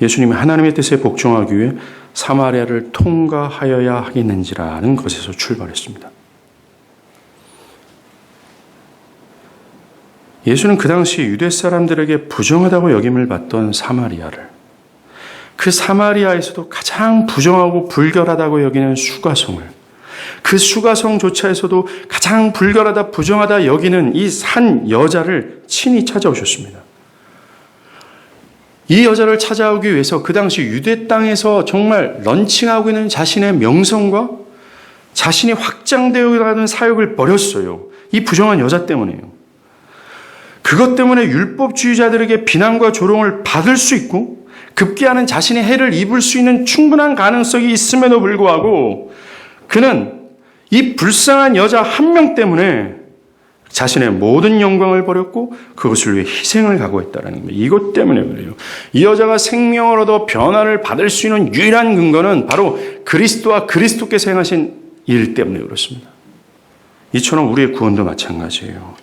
예수님이 하나님의 뜻에 복종하기 위해 사마리아를 통과하여야 하겠는지라는 것에서 출발했습니다. 예수는 그 당시 유대 사람들에게 부정하다고 여김을 받던 사마리아를 그 사마리아에서도 가장 부정하고 불결하다고 여기는 수가성을 그 수가성조차에서도 가장 불결하다 부정하다 여기는 이 한 여자를 친히 찾아오셨습니다. 이 여자를 찾아오기 위해서 그 당시 유대 땅에서 정말 런칭하고 있는 자신의 명성과 자신이 확장되어 가는 사역을 버렸어요. 이 부정한 여자 때문에요. 그것 때문에 율법주의자들에게 비난과 조롱을 받을 수 있고 급기야는 자신의 해를 입을 수 있는 충분한 가능성이 있음에도 불구하고 그는 이 불쌍한 여자 한 명 때문에 자신의 모든 영광을 버렸고 그것을 위해 희생을 각오했다는 겁니다. 이것 때문에 그래요. 이 여자가 생명을 얻어 변화를 받을 수 있는 유일한 근거는 바로 그리스도와 그리스도께서 행하신 일 때문에 그렇습니다. 이처럼 우리의 구원도 마찬가지예요.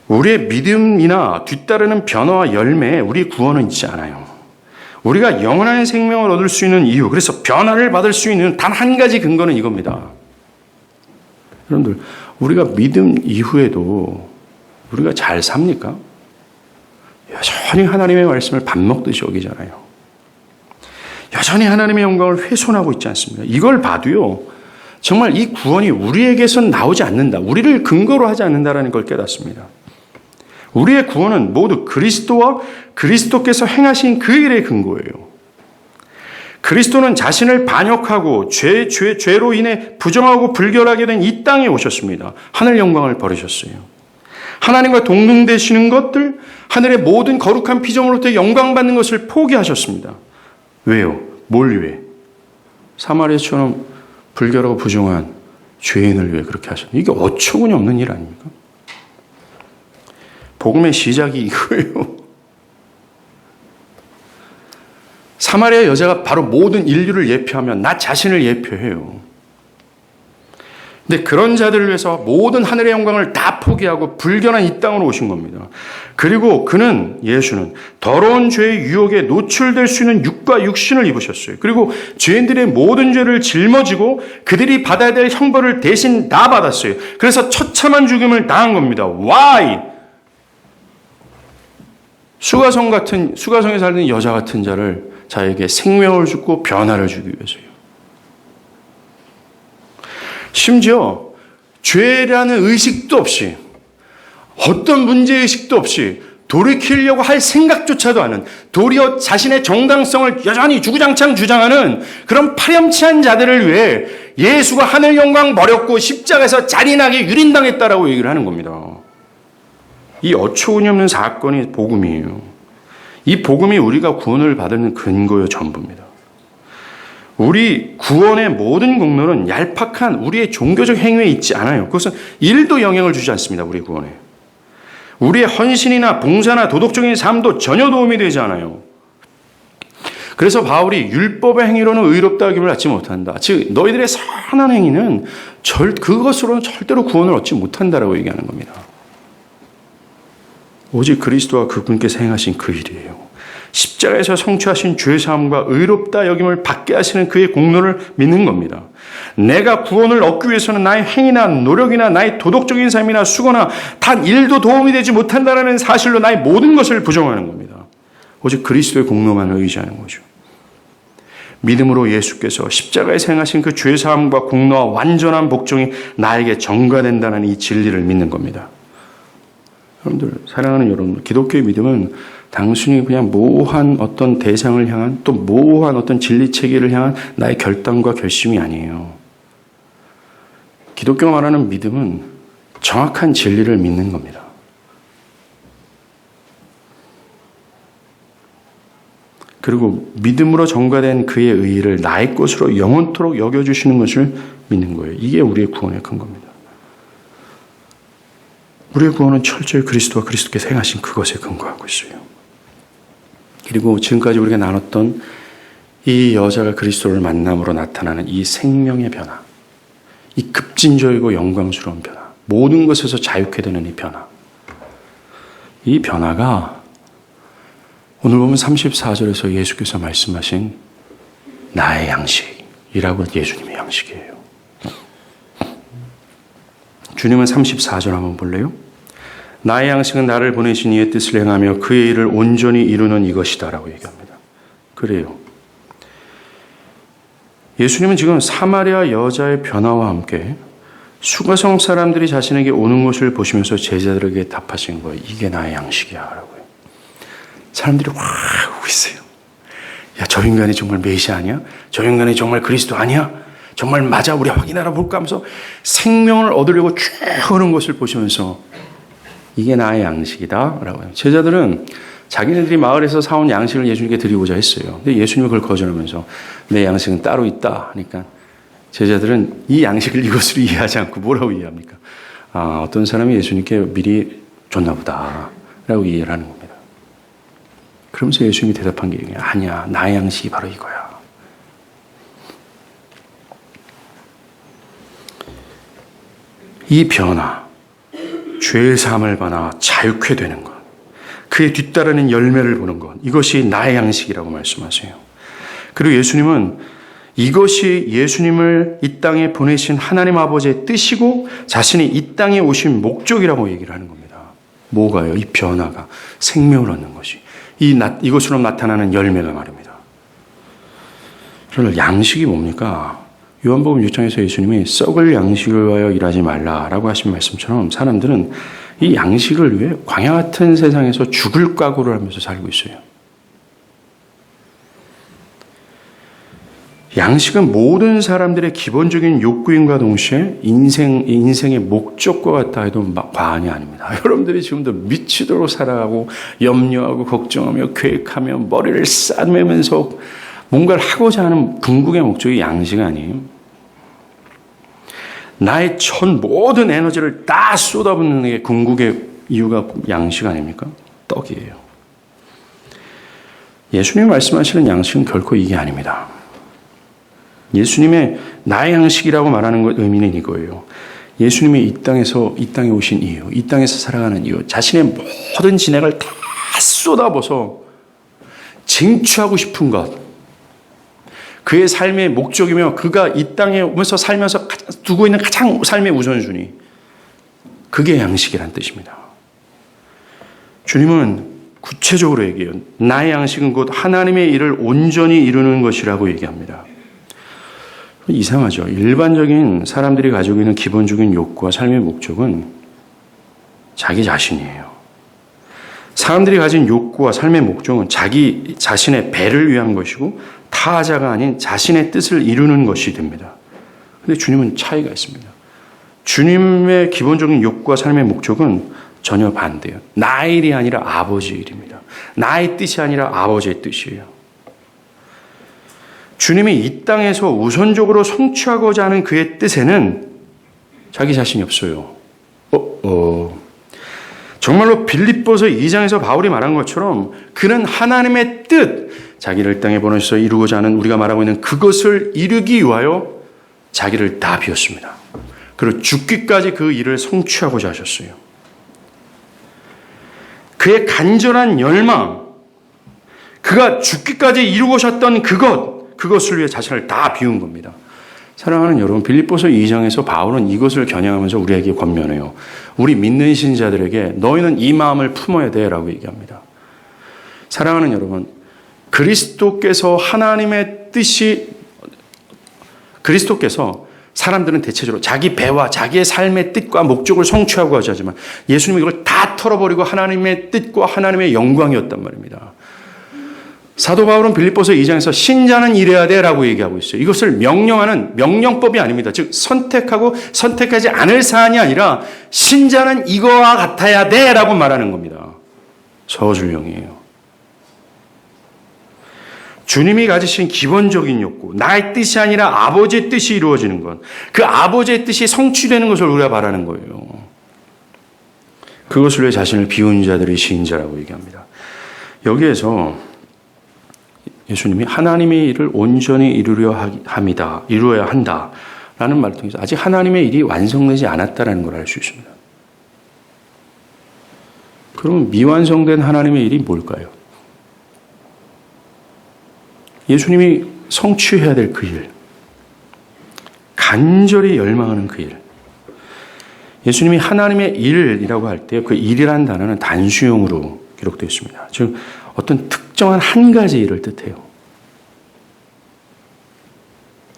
우리의 믿음이나 뒤따르는 변화와 열매에 우리의 구원은 있지 않아요. 우리가 영원한 생명을 얻을 수 있는 이유, 그래서 변화를 받을 수 있는 단 한 가지 근거는 이겁니다. 여러분들, 우리가 믿음 이후에도 우리가 잘 삽니까? 여전히 하나님의 말씀을 밥 먹듯이 여기잖아요. 여전히 하나님의 영광을 훼손하고 있지 않습니까? 이걸 봐도요, 정말 이 구원이 우리에게선 나오지 않는다. 우리를 근거로 하지 않는다라는 걸 깨닫습니다. 우리의 구원은 모두 그리스도와 그리스도께서 행하신 그 일의 근거예요. 그리스도는 자신을 반역하고 죄로 인해 부정하고 불결하게 된 이 땅에 오셨습니다. 하늘 영광을 버리셨어요. 하나님과 동등되시는 것들, 하늘의 모든 거룩한 피조물로부터 영광받는 것을 포기하셨습니다. 왜요? 뭘 위해? 사마리아처럼 불결하고 부정한 죄인을 위해 그렇게 하셨어요. 이게 어처구니 없는 일 아닙니까? 복음의 시작이 이거예요. 사마리아 여자가 바로 모든 인류를 예표하면 나 자신을 예표해요. 근데 그런 자들을 위해서 모든 하늘의 영광을 다 포기하고 불결한 이 땅으로 오신 겁니다. 그리고 예수는 더러운 죄의 유혹에 노출될 수 있는 육과 육신을 입으셨어요. 그리고 죄인들의 모든 죄를 жил머지고 그들이 받아야 될 형벌을 대신 다 받았어요. 그래서 처참한 죽임을 당한 겁니다. Why? 수가성에 살던 여자 같은 자에게 생명을 주고 변화를 주기 위해서요. 심지어 죄라는 의식도 없이 어떤 문제의식도 없이 돌이키려고 할 생각조차도 않은 도리어 자신의 정당성을 여전히 주구장창 주장하는 그런 파렴치한 자들을 위해 예수가 하늘 영광 버렸고 십자가에서 잔인하게 유린당했다라고 얘기를 하는 겁니다. 이 어처구니 없는 사건이 복음이에요. 이 복음이 우리가 구원을 받는 근거요 전부입니다. 우리 구원의 모든 공로는 얄팍한 우리의 종교적 행위에 있지 않아요. 그것은 일도 영향을 주지 않습니다. 우리 구원에. 우리의 헌신이나 봉사나 도덕적인 삶도 전혀 도움이 되지 않아요. 그래서 바울이 율법의 행위로는 의롭다 하기를 받지 못한다. 즉 너희들의 선한 행위는 그것으로는 절대로 구원을 얻지 못한다라고 얘기하는 겁니다. 오직 그리스도와 그분께서 행하신 그 일이에요. 십자가에서 성취하신 죄사함과 의롭다 여김을 받게 하시는 그의 공로를 믿는 겁니다. 내가 구원을 얻기 위해서는 나의 행위나 노력이나 나의 도덕적인 삶이나 수고나 단 1도 도움이 되지 못한다는 사실로 나의 모든 것을 부정하는 겁니다. 오직 그리스도의 공로만을 의지하는 거죠. 믿음으로 예수께서 십자가에서 행하신 그 죄사함과 공로와 완전한 복종이 나에게 전가된다는 이 진리를 믿는 겁니다. 여러분들, 사랑하는 여러분, 기독교의 믿음은 단순히 그냥 모호한 어떤 대상을 향한 또 모호한 어떤 진리 체계를 향한 나의 결단과 결심이 아니에요. 기독교가 말하는 믿음은 정확한 진리를 믿는 겁니다. 그리고 믿음으로 전가된 그의 의의를 나의 것으로 영원토록 여겨주시는 것을 믿는 거예요. 이게 우리의 구원의 큰 겁니다. 우리의 구원은 철저히 그리스도와 그리스도께서 행하신 그것에 근거하고 있어요. 그리고 지금까지 우리가 나눴던 이 여자가 그리스도를 만남으로 나타나는 이 생명의 변화, 이 급진적이고 영광스러운 변화, 모든 것에서 자유케 되는 이 변화, 이 변화가 오늘 보면 34절에서 예수께서 말씀하신 나의 양식이라고 예수님의 양식이에요. 주님은 34절 한번 볼래요? 나의 양식은 나를 보내신 이의 뜻을 행하며 그의 일을 온전히 이루는 이것이다 라고 얘기합니다. 그래요. 예수님은 지금 사마리아 여자의 변화와 함께 수가성 사람들이 자신에게 오는 것을 보시면서 제자들에게 답하신 거예요. 이게 나의 양식이야 라고요. 사람들이 와 오고 있어요. 야, 저 인간이 정말 메시아 아니야? 저 인간이 정말 그리스도 아니야? 정말 맞아? 우리 확인하러 볼까 하면서 생명을 얻으려고 쭉 오는 것을 보시면서 이게 나의 양식이다 라고 해요. 제자들은 자기네들이 마을에서 사온 양식을 예수님께 드리고자 했어요. 근데 예수님은 그걸 거절하면서 내 양식은 따로 있다 하니까 제자들은 이 양식을 이것으로 이해하지 않고 뭐라고 이해합니까? 아, 어떤 사람이 예수님께 미리 줬나 보다 라고 이해를 하는 겁니다. 그러면서 예수님이 대답한 게 아니야, 나의 양식이 바로 이거야. 이 변화, 죄의 사함을 받아 자유케 되는 것, 그의 뒤따르는 열매를 보는 것, 이것이 나의 양식이라고 말씀하세요. 그리고 예수님은 이것이 예수님을 이 땅에 보내신 하나님 아버지의 뜻이고 자신이 이 땅에 오신 목적이라고 얘기를 하는 겁니다. 뭐가요? 이 변화가 생명을 얻는 것이 이것으로 나타나는 열매가 말입니다. 그러나 양식이 뭡니까? 요한복음 6장에서 예수님이 썩을 양식을 위하여 일하지 말라라고 하신 말씀처럼 사람들은 이 양식을 위해 광야 같은 세상에서 죽을 각오를 하면서 살고 있어요. 양식은 모든 사람들의 기본적인 욕구인과 동시에 인생의 목적과 같다 해도 과언이 아닙니다. 여러분들이 지금도 미치도록 살아가고 염려하고 걱정하며 계획하며 머리를 싸매면서 뭔가를 하고자 하는 궁극의 목적이 양식 아니에요. 나의 전 모든 에너지를 다 쏟아붓는 게 궁극의 이유가 양식 아닙니까? 떡이에요. 예수님이 말씀하시는 양식은 결코 이게 아닙니다. 예수님의 나의 양식이라고 말하는 것 의미는 이거예요. 예수님이 이 땅에 오신 이유, 이 땅에서 살아가는 이유, 자신의 모든 진액을 다 쏟아부어서 쟁취하고 싶은 것, 그의 삶의 목적이며 그가 이 땅에 오면서 살면서 두고 있는 가장 삶의 우선순위, 그게 양식이란 뜻입니다. 주님은 구체적으로 얘기해요. 나의 양식은 곧 하나님의 일을 온전히 이루는 것이라고 얘기합니다. 이상하죠. 일반적인 사람들이 가지고 있는 기본적인 욕구와 삶의 목적은 자기 자신이에요. 사람들이 가진 욕구와 삶의 목적은 자기 자신의 배를 위한 것이고 타자가 아닌 자신의 뜻을 이루는 것이 됩니다. 그런데 주님은 차이가 있습니다. 주님의 기본적인 욕구와 삶의 목적은 전혀 반대예요. 나의 일이 아니라 아버지의 일입니다. 나의 뜻이 아니라 아버지의 뜻이에요. 주님이 이 땅에서 우선적으로 성취하고자 하는 그의 뜻에는 자기 자신이 없어요. 정말로 빌립보서 2장에서 바울이 말한 것처럼 그는 하나님의 뜻, 자기를 땅에 보내셔서 이루고자 하는 우리가 말하고 있는 그것을 이루기 위하여 자기를 다 비웠습니다. 그리고 죽기까지 그 일을 성취하고자 하셨어요. 그의 간절한 열망, 그가 죽기까지 이루고셨던 그것을 위해 자신을 다 비운 겁니다. 사랑하는 여러분, 빌립보서 2장에서 바울은 이것을 겨냥하면서 우리에게 권면해요. 우리 믿는 신자들에게 너희는 이 마음을 품어야 돼라고 얘기합니다. 사랑하는 여러분, 그리스도께서 사람들은 대체적으로 자기 배와 자기의 삶의 뜻과 목적을 성취하고 하지만 예수님이 이걸 다 털어버리고 하나님의 뜻과 하나님의 영광이었단 말입니다. 사도 바울은 빌립보서 2장에서 신자는 이래야 돼라고 얘기하고 있어요. 이것을 명령하는 명령법이 아닙니다. 즉 선택하고 선택하지 않을 사안이 아니라 신자는 이거와 같아야 돼라고 말하는 겁니다. 서술형이에요. 주님이 가지신 기본적인 욕구, 나의 뜻이 아니라 아버지의 뜻이 이루어지는 것, 그 아버지의 뜻이 성취되는 것을 우리가 바라는 거예요. 그것을 위해 자신을 비운 자들이 시인자라고 얘기합니다. 여기에서 예수님이 하나님의 일을 온전히 이루어야 한다라는 말을 통해서 아직 하나님의 일이 완성되지 않았다는 걸 알 수 있습니다. 그러면 미완성된 하나님의 일이 뭘까요? 예수님이 성취해야 될 그 일, 간절히 열망하는 그 일. 예수님이 하나님의 일이라고 할 때 그 일이라는 단어는 단수형으로 기록되어 있습니다. 즉 어떤 특정한 한 가지 일을 뜻해요.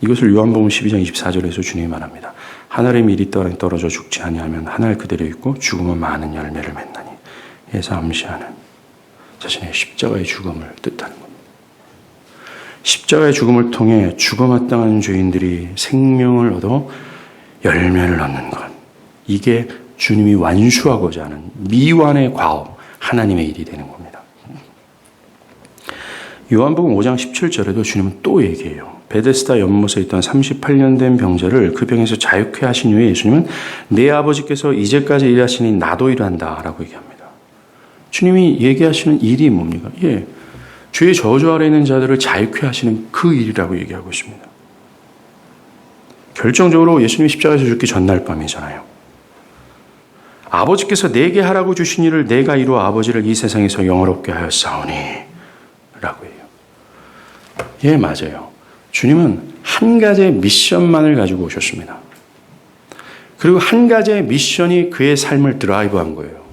이것을 요한복음 12장 24절에서 주님이 말합니다. 하늘의 밀이 땅에 떨어져 죽지 아니하면 하늘 그대로 있고 죽으면 많은 열매를 맺나니. 해서 암시하는 자신의 십자가의 죽음을 뜻하는 겁니다. 십자가의 죽음을 통해 죽어마땅한 죄인들이 생명을 얻어 열매를 얻는 것. 이게 주님이 완수하고자 하는 미완의 과업, 하나님의 일이 되는 겁니다. 요한복음 5장 17절에도 주님은 또 얘기해요. 베데스다 연못에 있던 38년 된 병자를 그 병에서 자유케 하신 후에 예수님은 내 아버지께서 이제까지 일하시니 나도 일한다 라고 얘기합니다. 주님이 얘기하시는 일이 뭡니까? 죄의 저주 아래 있는 자들을 자유케 하시는 그 일이라고 얘기하고 있습니다. 결정적으로 예수님이 십자가에서 죽기 전날 밤이잖아요. 아버지께서 내게 하라고 주신 일을 내가 이루어 아버지를 이 세상에서 영화롭게 하였사오니 라고 해요. 맞아요. 주님은 한 가지의 미션만을 가지고 오셨습니다. 그리고 한 가지의 미션이 그의 삶을 드라이브한 거예요.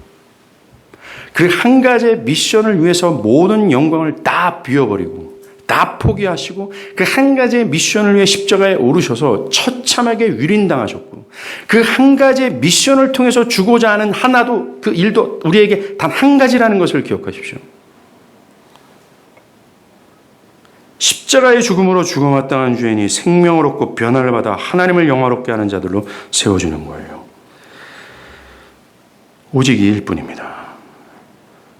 그 한 가지의 미션을 위해서 모든 영광을 다 비워버리고 다 포기하시고 그 한 가지의 미션을 위해 십자가에 오르셔서 처참하게 위린당하셨고 그 한 가지의 미션을 통해서 주고자 하는 하나도 그 일도 우리에게 단 한 가지라는 것을 기억하십시오. 십자가의 죽음으로 죽어마땅한 죄인이 생명을 얻고 변화를 받아 하나님을 영화롭게 하는 자들로 세워주는 거예요. 오직 이 일뿐입니다.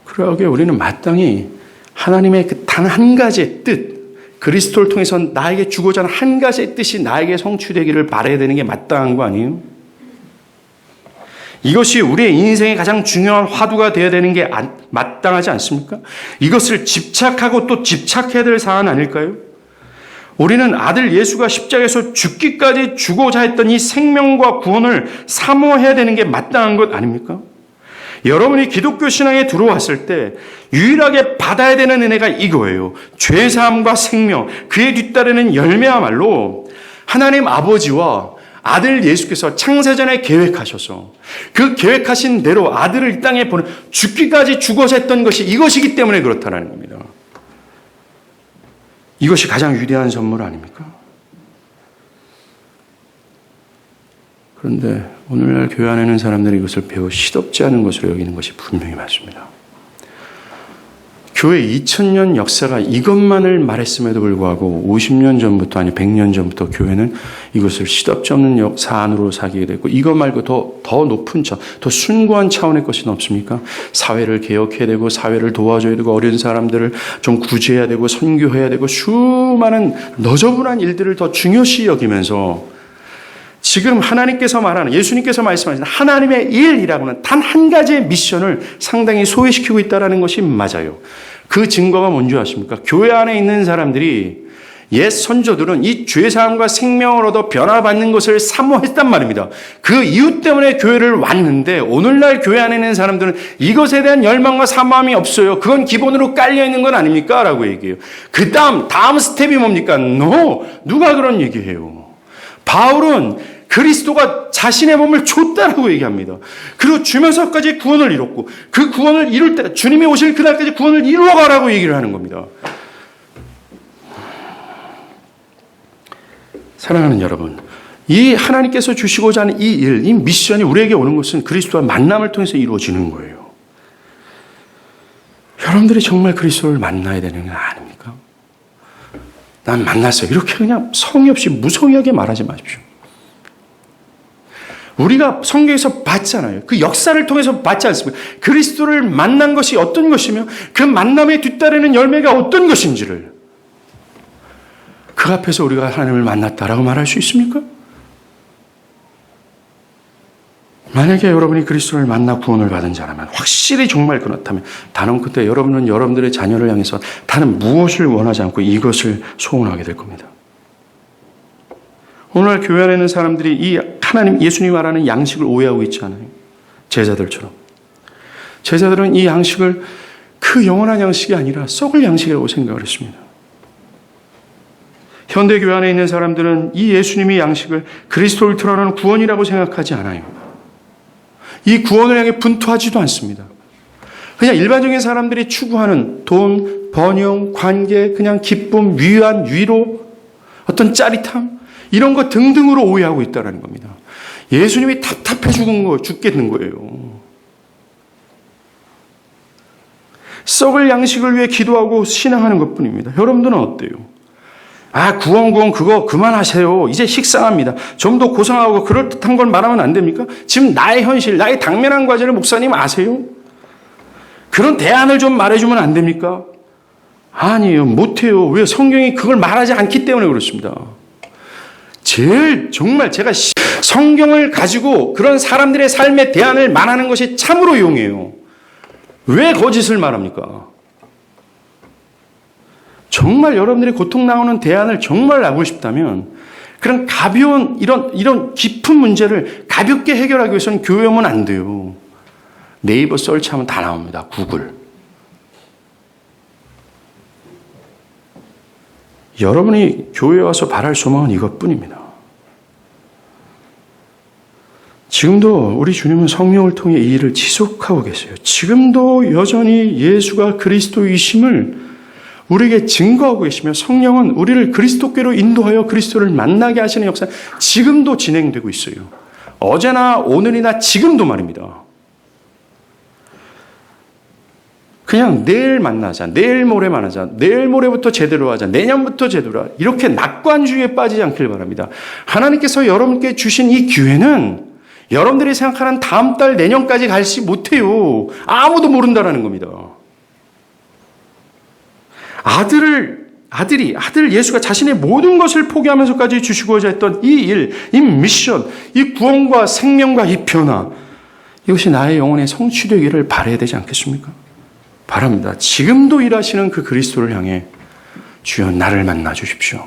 그러기에 우리는 마땅히 하나님의 그 단 한 가지의 뜻, 그리스도를 통해서 나에게 주고자 하는 한 가지의 뜻이 나에게 성취되기를 바라야 되는 게 마땅한 거 아니에요? 이것이 우리의 인생의 가장 중요한 화두가 되어야 되는 게 마땅하지 않습니까? 이것을 집착하고 또 집착해야 될 사안 아닐까요? 우리는 아들 예수가 십자가에서 죽기까지 주고자 했던 이 생명과 구원을 사모해야 되는 게 마땅한 것 아닙니까? 여러분이 기독교 신앙에 들어왔을 때 유일하게 받아야 되는 은혜가 이거예요. 죄사함과 생명, 그에 뒤따르는 열매야말로 하나님 아버지와 아들 예수께서 창세전에 계획하셔서 그 계획하신 대로 아들을 이 땅에 보내 죽기까지 죽어서 했던 것이 이것이기 때문에 그렇다는 겁니다. 이것이 가장 위대한 선물 아닙니까? 그런데 오늘날 교회 안에는 사람들이 이것을 배워 시덥지 않은 것으로 여기는 것이 분명히 맞습니다. 교회 2000년 역사가 이것만을 말했음에도 불구하고 50년 전부터 아니 100년 전부터 교회는 이것을 시덥지 않는 사안으로 사기게 됐고 이것 말고 더 높은 더 숭고한 차원의 것이 없습니까? 사회를 개혁해야 되고 사회를 도와줘야 되고 어린 사람들을 좀 구제해야 되고 선교해야 되고 수많은 너저분한 일들을 더 중요시 여기면서 지금 하나님께서 말하는 예수님께서 말씀하시는 하나님의 일이라고는 단 한 가지의 미션을 상당히 소외시키고 있다는 것이 맞아요. 그 증거가 뭔지 아십니까? 교회 안에 있는 사람들이 옛 선조들은 이 죄사함과 생명을 얻어 변화받는 것을 사모했단 말입니다. 그 이유 때문에 교회를 왔는데 오늘날 교회 안에 있는 사람들은 이것에 대한 열망과 사모함이 없어요. 그건 기본으로 깔려있는 건 아닙니까? 라고 얘기해요. 그 다음 스텝이 뭡니까? 누가 그런 얘기해요? 바울은 그리스도가 자신의 몸을 줬다라고 얘기합니다. 그리고 주면서까지 구원을 이뤘고 그 구원을 이룰 때 주님이 오실 그날까지 구원을 이루어가라고 얘기를 하는 겁니다. 사랑하는 여러분, 이 하나님께서 주시고자 하는 이 일, 이 미션이 우리에게 오는 것은 그리스도와 만남을 통해서 이루어지는 거예요. 여러분들이 정말 그리스도를 만나야 되는 거 아닙니까? 난 만났어요. 이렇게 그냥 성의 없이 무성의하게 말하지 마십시오. 우리가 성경에서 봤잖아요. 그 역사를 통해서 봤지 않습니까? 그리스도를 만난 것이 어떤 것이며 그 만남에 뒤따르는 열매가 어떤 것인지를 그 앞에서 우리가 하나님을 만났다라고 말할 수 있습니까? 만약에 여러분이 그리스도를 만나 구원을 받은 자라면 확실히 정말 그렇다면 단언 끝에 여러분은 여러분들의 자녀를 향해서 다른 무엇을 원하지 않고 이것을 소원하게 될 겁니다. 오늘날 교회 안에 있는 사람들이 이 하나님 예수님이 말하는 양식을 오해하고 있지 않아요? 제자들처럼. 제자들은 이 양식을 그 영원한 양식이 아니라 썩을 양식이라고 생각을 했습니다. 현대 교회 안에 있는 사람들은 이 예수님의 양식을 그리스도를 드러나는 구원이라고 생각하지 않아요. 이 구원을 향해 분투하지도 않습니다. 그냥 일반적인 사람들이 추구하는 돈, 번영, 관계, 그냥 기쁨, 위안, 위로, 어떤 짜릿함 이런 것 등등으로 오해하고 있다는 겁니다. 예수님이 답답해 죽겠는 거예요. 썩을 양식을 위해 기도하고 신앙하는 것뿐입니다. 여러분들은 어때요? 구원 그거 그만하세요. 이제 식상합니다. 좀 더 고상하고 그럴듯한 걸 말하면 안 됩니까? 지금 나의 현실, 나의 당면한 과제를 목사님 아세요? 그런 대안을 좀 말해주면 안 됩니까? 아니에요. 못해요. 왜? 성경이 그걸 말하지 않기 때문에 그렇습니다. 제일 정말 제가 성경을 가지고 그런 사람들의 삶의 대안을 말하는 것이 참으로 용이에요. 왜 거짓을 말합니까? 정말 여러분들이 고통 나오는 대안을 정말 알고 싶다면 그런 가벼운 이런 깊은 문제를 가볍게 해결하기 위해서는 교회 오면 안 돼요. 네이버 서치하면 다 나옵니다. 구글. 여러분이 교회에 와서 바랄 소망은 이것뿐입니다. 지금도 우리 주님은 성령을 통해 이 일을 지속하고 계세요. 지금도 여전히 예수가 그리스도이심을 우리에게 증거하고 계시며 성령은 우리를 그리스도께로 인도하여 그리스도를 만나게 하시는 역사 지금도 진행되고 있어요. 어제나 오늘이나 지금도 말입니다. 그냥 내일 만나자, 내일 모레 만나자, 내일 모레부터 제대로 하자, 내년부터 제대로 하자 이렇게 낙관주의에 빠지지 않길 바랍니다. 하나님께서 여러분께 주신 이 기회는 여러분들이 생각하는 다음 달 내년까지 갈지 못해요. 아무도 모른다라는 겁니다. 아들 예수가 자신의 모든 것을 포기하면서까지 주시고자 했던 이 일, 이 미션, 이 구원과 생명과 이 변화, 이것이 나의 영혼에 성취되기를 바라야 되지 않겠습니까? 바랍니다. 지금도 일하시는 그 그리스도를 향해 주여 나를 만나 주십시오.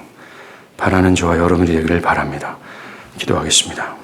바라는 저와 여러분이 되기를 바랍니다. 기도하겠습니다.